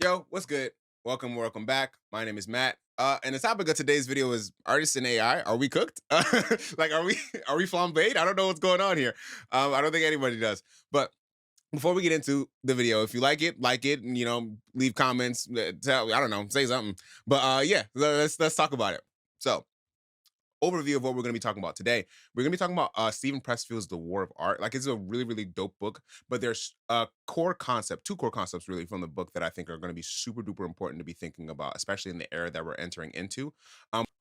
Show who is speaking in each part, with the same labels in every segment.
Speaker 1: Yo, what's good? Welcome back. My name is Matt. And the topic of today's video is artists in AI. Are we cooked? Like, are we flambéed? I don't know what's going on here. I don't think anybody does. But before we get into the video, if you like it, and leave comments. I don't know, say something. But yeah, let's talk about it. So overview of what we're going to be talking about today. We're going to be talking about Stephen Pressfield's The War of Art. Like, it's a really, really dope book, but there's a core concept, two core concepts really from the book that I think are going to be super duper important to be thinking about, especially in the era that we're entering into.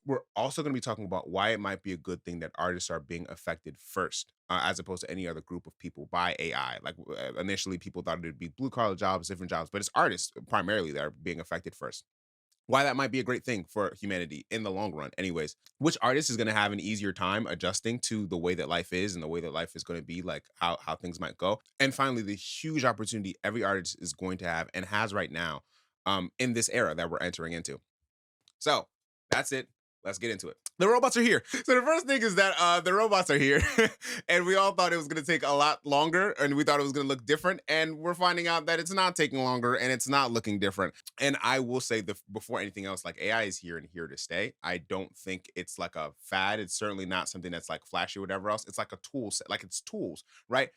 Speaker 1: We're also going to be talking about why it might be a good thing that artists are being affected first, as opposed to any other group of people by AI. Like, initially, people thought it'd be blue collar jobs, different jobs, but it's artists primarily that are being affected first, why that might be a great thing for humanity in the long run. Anyways, which artist is going to have an easier time adjusting to the way that life is and the way that life is going to be, like how things might go. And finally, the huge opportunity every artist is going to have and has right now, in this era that we're entering into. So that's it. Let's get into it. The robots are here. So the first thing is that the robots are here, and we all thought it was going to take a lot longer, and we thought it was going to look different, and we're finding out that it's not taking longer, and it's not looking different. And I will say, before anything else, like, AI is here and here to stay. I don't think it's like a fad. It's certainly not something that's like flashy or whatever else. It's like a tool set, like it's tools, right?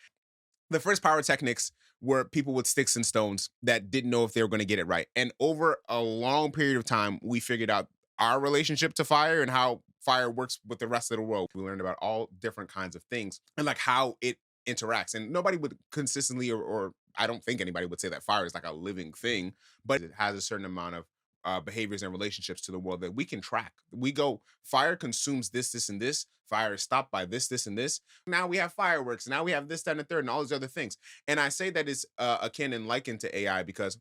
Speaker 1: The first pyrotechnics were people with sticks and stones that didn't know if they were going to get it right. And over a long period of time, we figured out our relationship to fire and how fire works with the rest of the world. We learned about all different kinds of things and like how it interacts. And nobody would consistently, or I don't think anybody would say that fire is like a living thing, but it has a certain amount of behaviors and relationships to the world that we can track. We go, fire consumes this, this, and this. Fire is stopped by this, this, and this. Now we have fireworks. Now we have this, that, and the third, and all these other things. And I say that is akin and likened to AI because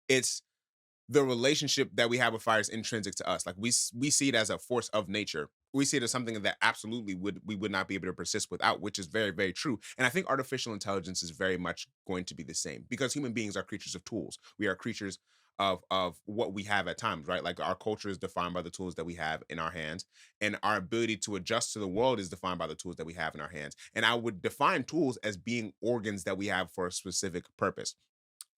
Speaker 1: it's the relationship that we have with fire is intrinsic to us. Like, we see it as a force of nature. We see it as something that absolutely we would not be able to persist without, which is very, very true. And I think artificial intelligence is very much going to be the same because human beings are creatures of tools. We are creatures of what we have at times, right? Like, our culture is defined by the tools that we have in our hands, and our ability to adjust to the world is defined by the tools that we have in our hands. And I would define tools as being organs that we have for a specific purpose.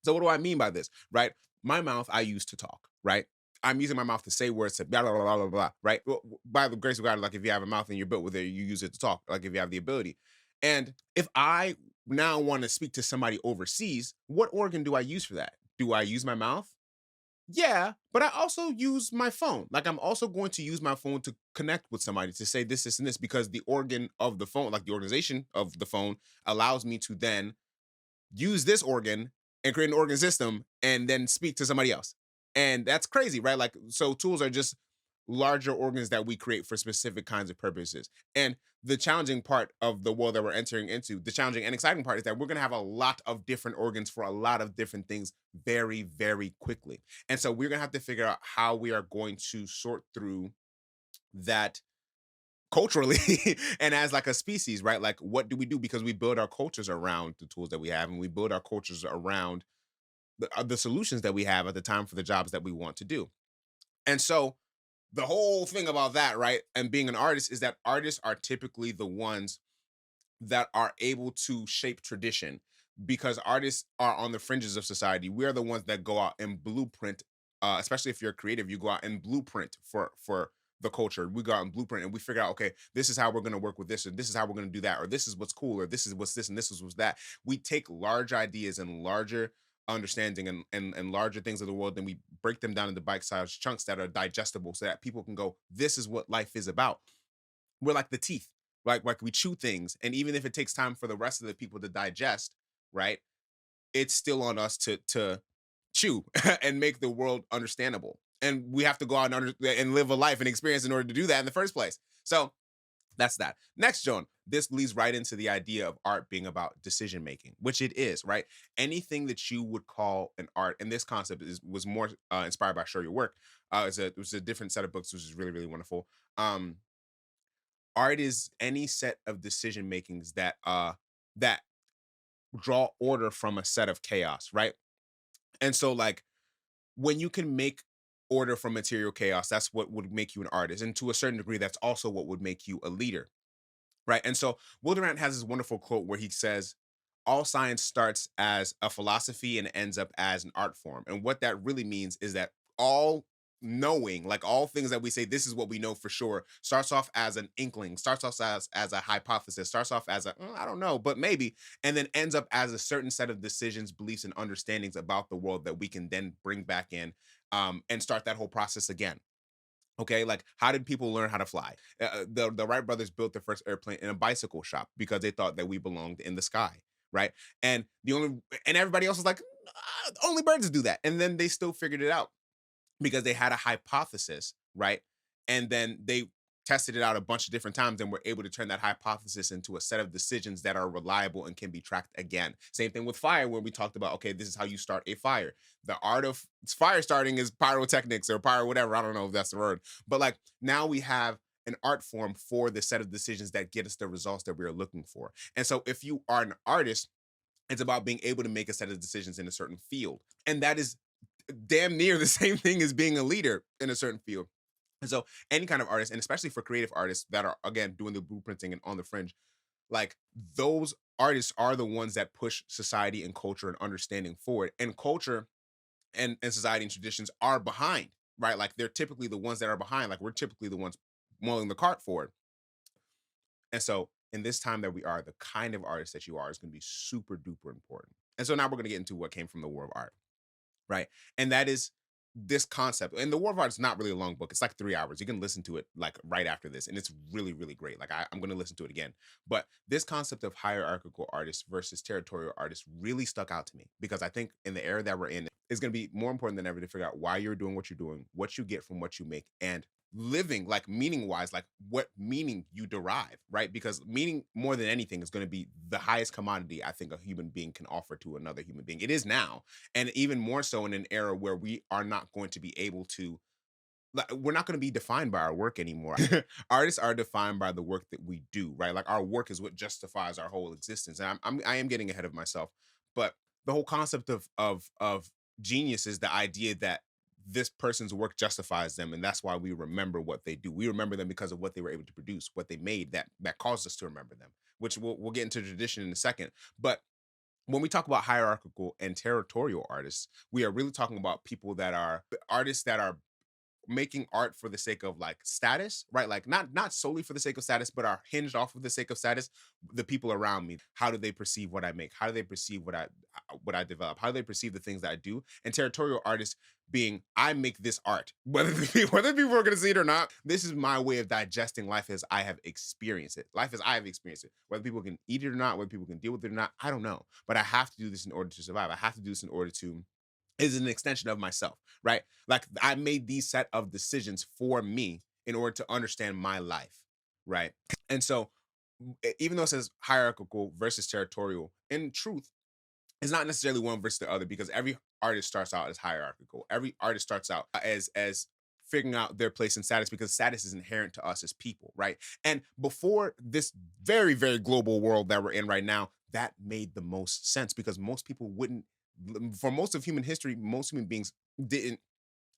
Speaker 1: So what do I mean by this, right? My mouth I use to talk, right? I'm using my mouth to say words to blah blah blah blah blah, blah, right? Well, by the grace of God, like, if you have a mouth and you're built with it, you use it to talk. Like, if you have the ability, and if I now want to speak to somebody overseas, what organ do I use for that? Do I use my mouth? Yeah, but I also use my phone. Like, I'm also going to use my phone to connect with somebody to say this, and this, because the organ of the phone, like the organization of the phone, allows me to then use this organ and create an organ system and then speak to somebody else. And that's crazy, right? Like, so tools are just larger organs that we create for specific kinds of purposes. And the challenging part of the world that we're entering into, the challenging and exciting part, is that we're going to have a lot of different organs for a lot of different things very, very quickly. And so we're going to have to figure out how we are going to sort through that culturally and as like a species, right? Like, what do we do? Because we build our cultures around the tools that we have, and we build our cultures around the solutions that we have at the time for the jobs that we want to do. And so the whole thing about that, right, and being an artist, is that artists are typically the ones that are able to shape tradition, because artists are on the fringes of society. We are the ones that go out and blueprint, especially if you're creative, you go out and blueprint for the culture. We go out and blueprint and we figure out, okay, this is how we're going to work with this, or this is how we're going to do that, or this is what's cool, or this is what's this, and this is what's that. We take large ideas and larger understanding and larger things of the world, then we break them down into bite-sized chunks that are digestible so that people can go, this is what life is about. We're like the teeth, like we chew things, and even if it takes time for the rest of the people to digest, right, it's still on us to chew and make the world understandable, and we have to go out and live a life and experience in order to do that in the first place. So that's that. Next, John, this leads right into the idea of art being about decision making, which it is, right? Anything that you would call an art, and this concept was more inspired by Show Your Work. It was a different set of books, which is really, really wonderful. Art is any set of decision makings that draw order from a set of chaos, right? And so, like, when you can make order from material chaos, that's what would make you an artist, and to a certain degree that's also what would make you a leader, right? And so Will Durant has this wonderful quote where he says, all science starts as a philosophy and ends up as an art form. And what that really means is that all knowing, like all things that we say, this is what we know for sure, starts off as an inkling, starts off as a hypothesis, starts off as a I don't know, but maybe, and then ends up as a certain set of decisions, beliefs, and understandings about the world that we can then bring back in, and start that whole process again. Okay, like how did people learn how to fly? The Wright brothers built their first airplane in a bicycle shop because they thought that we belonged in the sky, right? And the only and everybody else was like, only birds do that, and then they still figured it out because they had a hypothesis, right? And then they tested it out a bunch of different times and were able to turn that hypothesis into a set of decisions that are reliable and can be tracked again. Same thing with fire, where we talked about, okay, this is how you start a fire. The art of fire starting is pyrotechnics or pyro, whatever. I don't know if that's the word. But like now we have an art form for the set of decisions that get us the results that we are looking for. And so if you are an artist, it's about being able to make a set of decisions in a certain field. And that is damn near the same thing as being a leader in a certain field. And so any kind of artist, and especially for creative artists that are again doing the blueprinting and on the fringe, like those artists are the ones that push society and culture and understanding forward. And culture and society and traditions are behind, right? Like they're typically the ones that are behind. Like we're typically the ones mulling the cart forward. And so in this time that we are, the kind of artist that you are is going to be super duper important. And so now we're going to get into what came from the War of Art, right? And that is this concept. And the War of Art is not really a long book. It's like 3 hours. You can listen to it like right after this, and it's really, really great. Like I'm going to listen to it again. But this concept of hierarchical artists versus territorial artists really stuck out to me because I think in the era that we're in, it's going to be more important than ever to figure out why you're doing what you're doing, what you get from what you make, and living like meaning wise, like what meaning you derive, right? Because meaning more than anything is going to be the highest commodity I think a human being can offer to another human being. It is now, and even more so in an era where we are not going to be able to like, we're not going to be defined by our work anymore. Artists are defined by the work that we do, right? Like our work is what justifies our whole existence. And I am getting ahead of myself, but the whole concept of genius is the idea that this person's work justifies them, and that's why we remember what they do. We remember them because of what they were able to produce, what they made that caused us to remember them. Which we'll get into tradition in a second, but when we talk about hierarchical and territorial artists, we are really talking about people that are artists that are making art for the sake of like status, right? Like not solely for the sake of status, but are hinged off of the sake of status. The people around me, how do they perceive what I make? How do they perceive what I develop? How do they perceive the things that I do? And territorial artists being, I make this art, whether people are going to see it or not. This is my way of digesting life as I have experienced it. Life as I have experienced it. Whether people can eat it or not, whether people can deal with it or not, I don't know. But I have to do this in order to survive. I have to do this in order to is an extension of myself, right? Like I made these set of decisions for me in order to understand my life, right? And so even though it says hierarchical versus territorial, in truth, it's not necessarily one versus the other because every artist starts out as hierarchical. Every artist starts out as figuring out their place in status because status is inherent to us as people, right? And before this very, very global world that we're in right now, that made the most sense because most people wouldn't for most of human history, most human beings didn't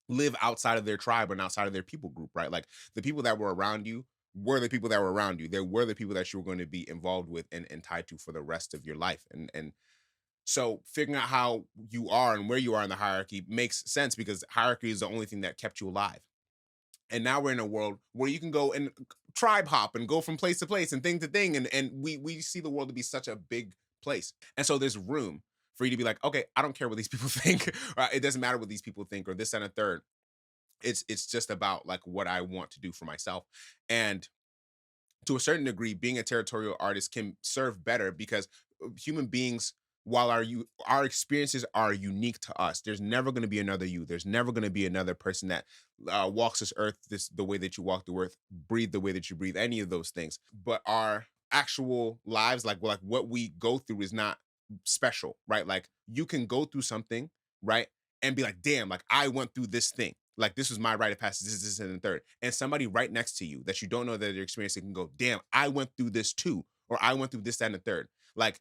Speaker 1: live outside of their tribe and outside of their people group, right? Like the people that were around you were the people that were around you. They were the people that you were going to be involved with and tied to for the rest of your life. And so figuring out how you are and where you are in the hierarchy makes sense because hierarchy is the only thing that kept you alive. And now we're in a world where you can go and tribe hop and go from place to place and thing to thing. And we see the world to be such a big place. And so there's room for you to be like, okay, I don't care what these people think. Right? It doesn't matter what these people think or this and a third. It's just about like what I want to do for myself. And to a certain degree, being a territorial artist can serve better because human beings, while our experiences are unique to us, there's never going to be another you. There's never going to be another person that walks this earth the way that you walk the earth, breathe the way that you breathe, any of those things. But our actual lives, like what we go through, is not special, right? Like you can go through something, right, and be like, damn, like I went through this thing. Like this was my rite of passage. This, and the third. And somebody right next to you that you don't know that they're experiencing can go, damn, I went through this too, or I went through this, that, and the third. Like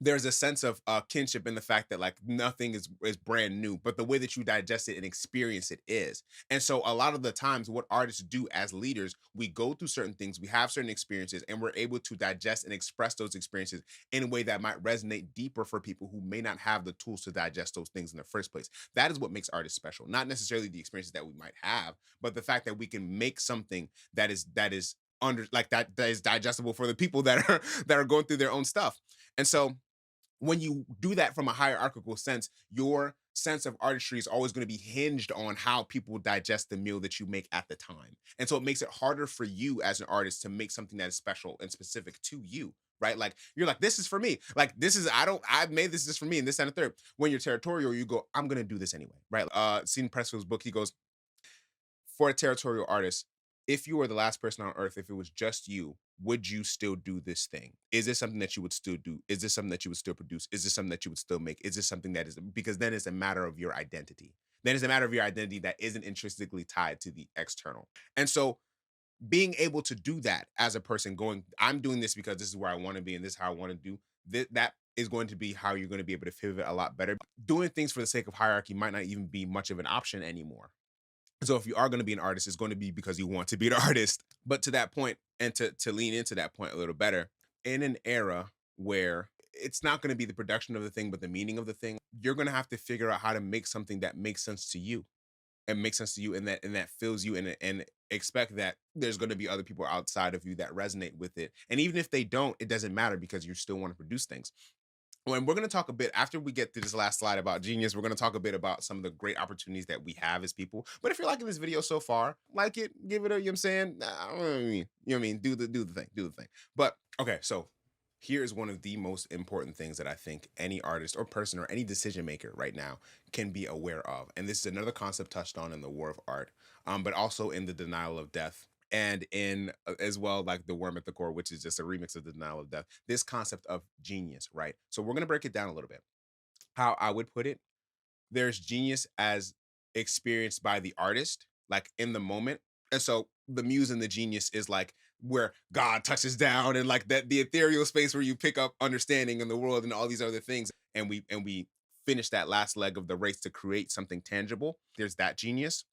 Speaker 1: there's a sense of kinship in the fact that like nothing is brand new, but the way that you digest it and experience it is. And so a lot of the times what artists do as leaders, we go through certain things, we have certain experiences, and we're able to digest and express those experiences in a way that might resonate deeper for people who may not have the tools to digest those things in the first place. That is what makes artists special, not necessarily the experiences that we might have, but the fact that we can make something that is under like that is digestible for the people that are that are going through their own stuff. And so when you do that from a hierarchical sense, your sense of artistry is always going to be hinged on how people digest the meal that you make at the time. And so it makes it harder for you as an artist to make something that is special and specific to you. Right. Like you're like, this is for me. Like this is, I've made this just for me and this and a third. When you're territorial, you go, I'm gonna do this anyway. Right. Stephen Pressfield's book, he goes, for a territorial artist, if you were the last person on earth, if it was just you, would you still do this thing? Is this something that you would still do? Is this something that you would still produce? Is this something that you would still make? Is this something that is because then it's a matter of your identity. Then it's a matter of your identity that isn't intrinsically tied to the external. And so being able to do that as a person going, I'm doing this because this is where I want to be and this is how I want to do that is going to be how you're going to be able to pivot a lot better. Doing things for the sake of hierarchy might not even be much of an option anymore. So if you are going to be an artist, it's going to be because you want to be an artist. But to that point, and to lean into that point a little better, in an era where it's not going to be the production of the thing, but the meaning of the thing, you're going to have to figure out how to make something that makes sense to you and makes sense to you and that fills you and expect that there's going to be other people outside of you that resonate with it. And even if they don't, it doesn't matter because you still want to produce things. When we're going to talk a bit after we get through this last slide about genius, we're going to talk a bit about some of the great opportunities that we have as people. But if you're liking this video so far, like it, give it a, you know what I'm saying? I don't know what I mean. You know what I mean? Do the thing. But okay, so here's one of the most important things that I think any artist or person or any decision maker right now can be aware of. And this is another concept touched on in the War of Art, but also in the Denial of Death and in as well like the Worm at the Core, which is just a remix of the Denial of Death, this concept of genius, right? So we're going to break it down a little bit. How I would put it, there's genius as experienced by the artist like in the moment. And so the muse and the genius is like where God touches down and like that the ethereal space where you pick up understanding in the world and all these other things, and we finish that last leg of the race to create something tangible. There's that genius,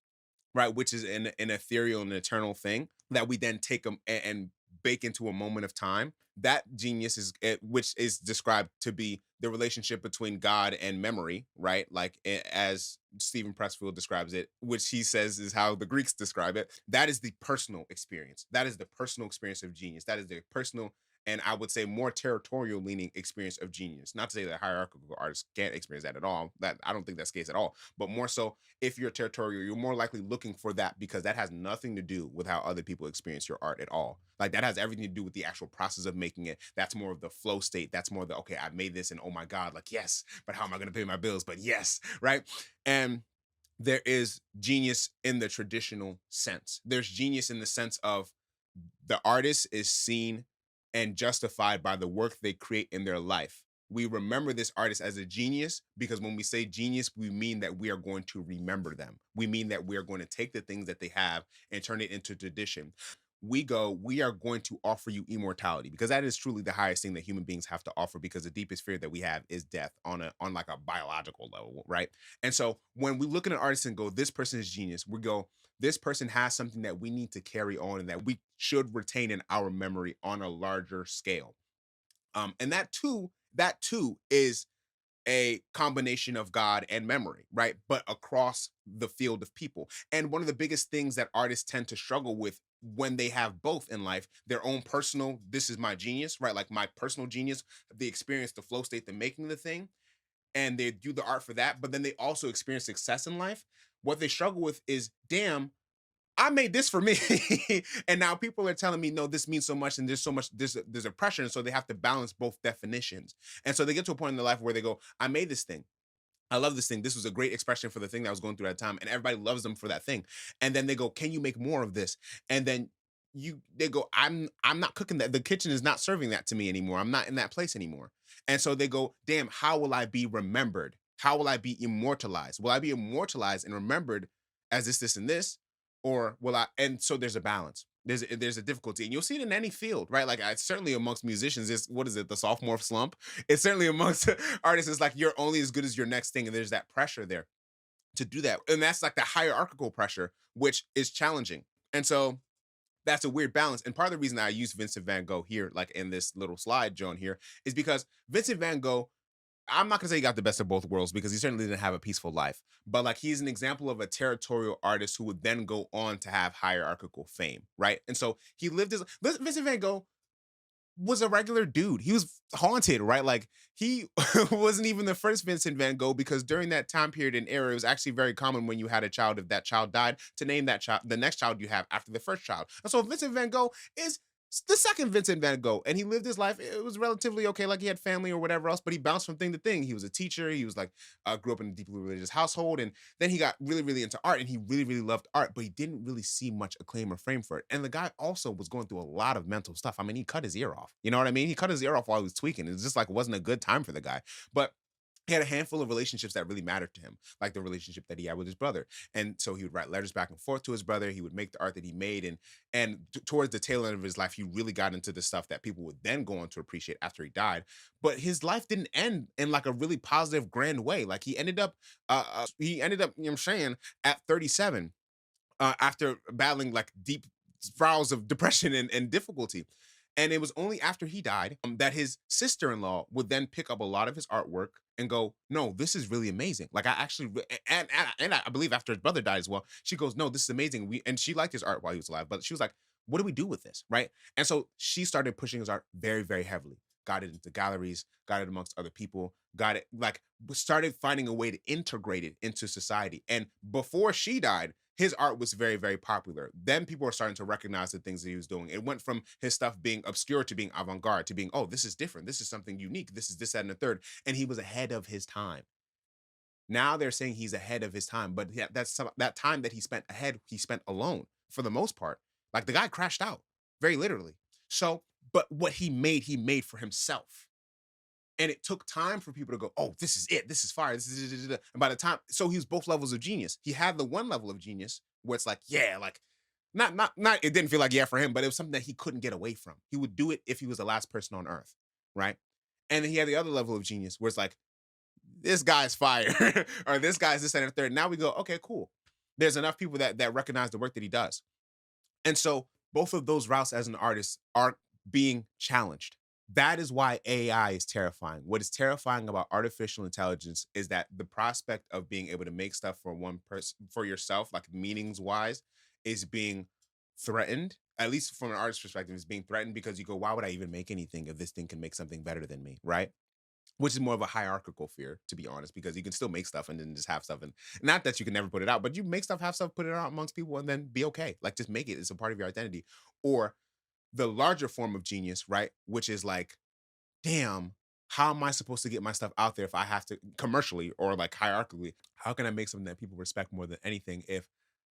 Speaker 1: right? Which is an ethereal and eternal thing that we then take them and bake into a moment of time. That genius is which is described to be the relationship between God and memory, right? Like as Stephen Pressfield describes it, which he says is how the Greeks describe it. That is the personal experience. That is the personal experience of genius. That is the personal and I would say more territorial leaning experience of genius. Not to say that hierarchical artists can't experience that at all. That I don't think that's the case at all. But more so, if you're territorial, you're more likely looking for that because that has nothing to do with how other people experience your art at all. Like that has everything to do with the actual process of making it. That's more of the flow state. That's more the okay, I made this and oh my God, like yes, but how am I gonna pay my bills? But yes, right? And there is genius in the traditional sense. There's genius in the sense of the artist is seen and justified by the work they create in their life. We remember this artist as a genius because when we say genius, we mean that we are going to remember them. We mean that we are going to take the things that they have and turn it into tradition. We are going to offer you immortality because that is truly the highest thing that human beings have to offer because the deepest fear that we have is death on like a biological level, right? And so when we look at an artist and go, this person is genius, we go, this person has something that we need to carry on and that we should retain in our memory on a larger scale. And that too is a combination of God and memory, right? But across the field of people. And one of the biggest things that artists tend to struggle with when they have both in life, their own personal, this is my genius, right? Like my personal genius, the experience, the flow state, the making the thing, and they do the art for that, but then they also experience success in life. What they struggle with is, damn, I made this for me. And now people are telling me, no, this means so much, and there's so much, there's a pressure. And so they have to balance both definitions. And so they get to a point in their life where they go, I made this thing. I love this thing. This was a great expression for the thing that I was going through at the time. And everybody loves them for that thing. And then they go, can you make more of this? And then they go, I'm not cooking that. The kitchen is not serving that to me anymore. I'm not in that place anymore. And so they go, damn, how will I be remembered? How will I be immortalized? Will I be immortalized and remembered as this, and this? Or will I? And so there's a balance. There's a difficulty, and you'll see it in any field, right? Like certainly amongst musicians, it's what is it, the sophomore slump? It's certainly amongst artists. It's like you're only as good as your next thing, and there's that pressure there to do that, and that's like the hierarchical pressure, which is challenging. And so that's a weird balance. And part of the reason that I use Vincent Van Gogh here, like in this little slide Joan here, is because Vincent Van Gogh, I'm not gonna say he got the best of both worlds because he certainly didn't have a peaceful life. But like he's an example of a territorial artist who would then go on to have hierarchical fame, right? And so he lived his Vincent Van Gogh was a regular dude. He was haunted, right? Like he wasn't even the first Vincent Van Gogh because during that time period and era, it was actually very common when you had a child, if that child died, to name that child the next child you have after the first child. And so Vincent Van Gogh is the second Vincent Van Gogh, and he lived his life. It was relatively okay, like he had family or whatever else, but he bounced from thing to thing. He was a teacher. He was like grew up in a deeply religious household, and then he got really, really into art, and he really, really loved art, but he didn't really see much acclaim or fame for it. And the guy also was going through a lot of mental stuff. I mean, he cut his ear off. You know what I mean? He cut his ear off while he was tweaking. It's just like it wasn't a good time for the guy. But he had a handful of relationships that really mattered to him, like the relationship that he had with his brother. And so he would write letters back and forth to his brother. He would make the art that he made, and towards the tail end of his life, he really got into the stuff that people would then go on to appreciate after he died. But his life didn't end in like a really positive, grand way. Like he ended up, you know what I'm saying, at 37, after battling like deep spirals of depression and difficulty. And it was only after he died that his sister-in-law would then pick up a lot of his artwork and go, "No, this is really amazing." Like I actually, and I believe after his brother died as well, she goes, "No, this is amazing." And she liked his art while he was alive, but she was like, "What do we do with this?" Right? And so she started pushing his art very, very heavily. Got it into galleries, got it amongst other people, got it like started finding a way to integrate it into society. And before she died, his art was very, very popular. Then people were starting to recognize the things that he was doing. It went from his stuff being obscure to being avant-garde to being, oh, this is different. This is something unique. This is this, that, and the third. And he was ahead of his time. Now they're saying he's ahead of his time, but yeah, that time that he spent ahead, he spent alone for the most part. Like the guy crashed out, very literally. So, but what he made for himself. And it took time for people to go, oh, this is it. This is fire. This is and by the time, so he was both levels of genius. He had the one level of genius where it's like, yeah, like not. It didn't feel like yeah for him, but it was something that he couldn't get away from. He would do it if he was the last person on earth, right? And then he had the other level of genius where it's like, this guy's fire, or this guy's this and the third. Now we go, okay, cool. There's enough people that recognize the work that he does, and so both of those routes as an artist are being challenged. That is why AI is terrifying. What is terrifying about artificial intelligence is that the prospect of being able to make stuff for one person, for yourself, like meanings wise, is being threatened. At least from an artist's perspective, is being threatened because you go, why would I even make anything if this thing can make something better than me? Right? Which is more of a hierarchical fear, to be honest, because you can still make stuff and then just have stuff. And not that you can never put it out, but you make stuff, have stuff, put it out amongst people, and then be okay. Like just make it. It's a part of your identity. Or the larger form of genius, right? Which is like, damn, how am I supposed to get my stuff out there if I have to commercially or like hierarchically? How can I make something that people respect more than anything if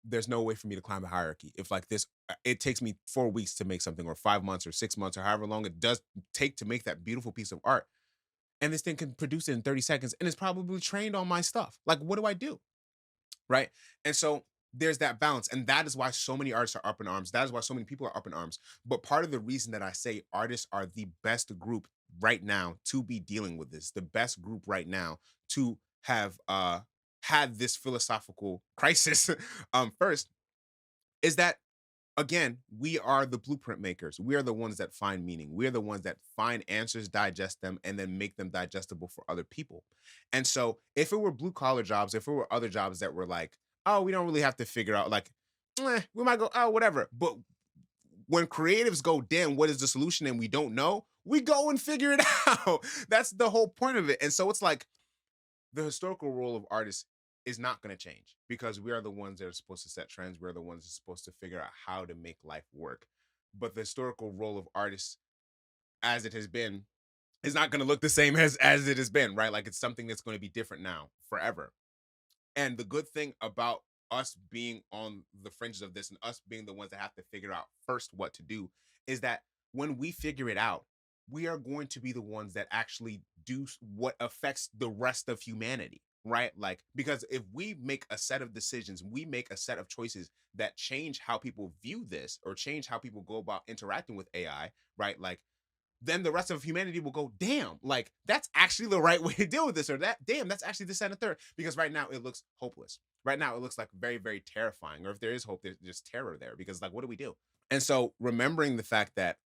Speaker 1: there's no way for me to climb the hierarchy? If like this, it takes me 4 weeks to make something, or 5 months, or 6 months, or however long it does take to make that beautiful piece of art. And this thing can produce it in 30 seconds and it's probably trained on my stuff. Like, what do I do? Right. And so there's that balance. And that is why so many artists are up in arms. That is why so many people are up in arms. But part of the reason that I say artists are the best group right now to be dealing with this, the best group right now to have had this philosophical crisis first, is that again, we are the blueprint makers. We are the ones that find meaning. We are the ones that find answers, digest them, and then make them digestible for other people. And so, if it were blue collar jobs, if it were other jobs that were like, oh, we don't really have to figure out, like, we might go, oh, whatever. But when creatives go, damn, what is the solution? And we don't know, we go and figure it out. That's the whole point of it. And so, it's like, the historical role of artists is not going to change because we are the ones that are supposed to set trends. We're the ones that are supposed to figure out how to make life work. But the historical role of artists, as it has been, is not going to look the same as it has been, right? Like it's something that's going to be different now forever. And the good thing about us being on the fringes of this and us being the ones that have to figure out first what to do is that when we figure it out, we are going to be the ones that actually do what affects the rest of humanity. right? Like, because if we make a set of decisions, we make a set of choices that change how people view this or change how people go about interacting with AI, right? Like, then the rest of humanity will go, damn, like that's actually the right way to deal with this, or that, damn, that's actually the second and third. Because right now it looks hopeless. Right now it looks like very, very terrifying. Or if there is hope, there's just terror there. Because like, what do we do? And so remembering the fact that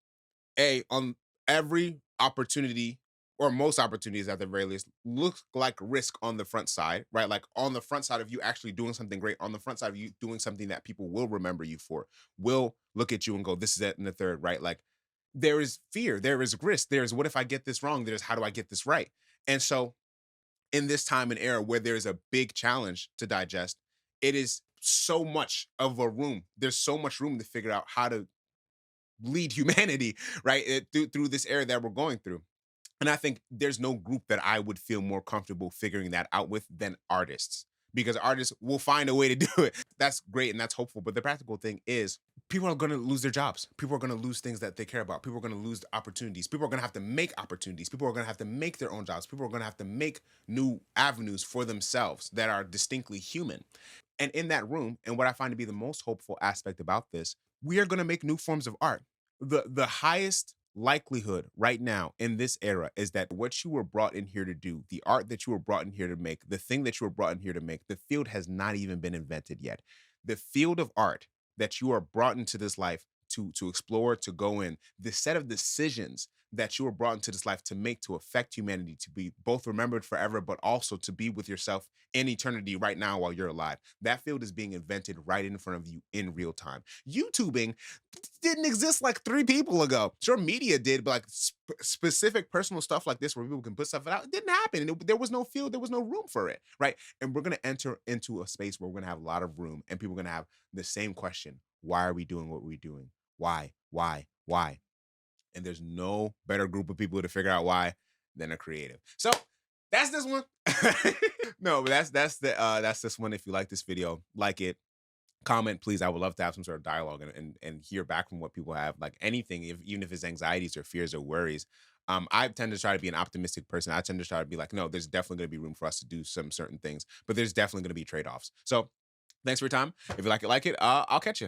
Speaker 1: on every opportunity or most opportunities at the very least look like risk on the front side, right? Like on the front side of you actually doing something great, on the front side of you doing something that people will remember you for, will look at you and go, this is it in the third, right? Like there is fear, there is risk, there's what if I get this wrong, there's how do I get this right? And so in this time and era where there's a big challenge to digest, it is so much of a room. There's so much room to figure out how to lead humanity, right? Through this era that we're going through. And I think there's no group that I would feel more comfortable figuring that out with than artists, because artists will find a way to do it. That's great and that's hopeful. But the practical thing is, people are going to lose their jobs. People are going to lose things that they care about. People are going to lose opportunities. People are going to have to make opportunities. People are going to have to make their own jobs. People are going to have to make new avenues for themselves that are distinctly human. And in that room, and what I find to be the most hopeful aspect about this, we are going to make new forms of art. The highest likelihood right now in this era is that what you were brought in here to do, the art that you were brought in here to make, the thing that you were brought in here to make, the field has not even been invented yet. The field of art that you are brought into this life to explore, to go in, the set of decisions that you were brought into this life to make, to affect humanity, to be both remembered forever, but also to be with yourself in eternity right now while you're alive. That field is being invented right in front of you in real time. YouTubing didn't exist like 3 people ago. Sure, media did, but like specific personal stuff like this where people can put stuff out, it didn't happen. And there was no field, there was no room for it, right? And we're going to enter into a space where we're going to have a lot of room and people are going to have the same question. Why are we doing what we're doing? Why? Why? Why? And there's no better group of people to figure out why than a creative. So that's this one. No, but that's this one. If you like this video, like it, comment, please. I would love to have some sort of dialogue and hear back from what people have, like anything, if even if it's anxieties or fears or worries. I tend to try to be an optimistic person. I tend to try to be like, no, there's definitely going to be room for us to do some certain things, but there's definitely going to be trade-offs. So thanks for your time. If you like it, I'll catch you.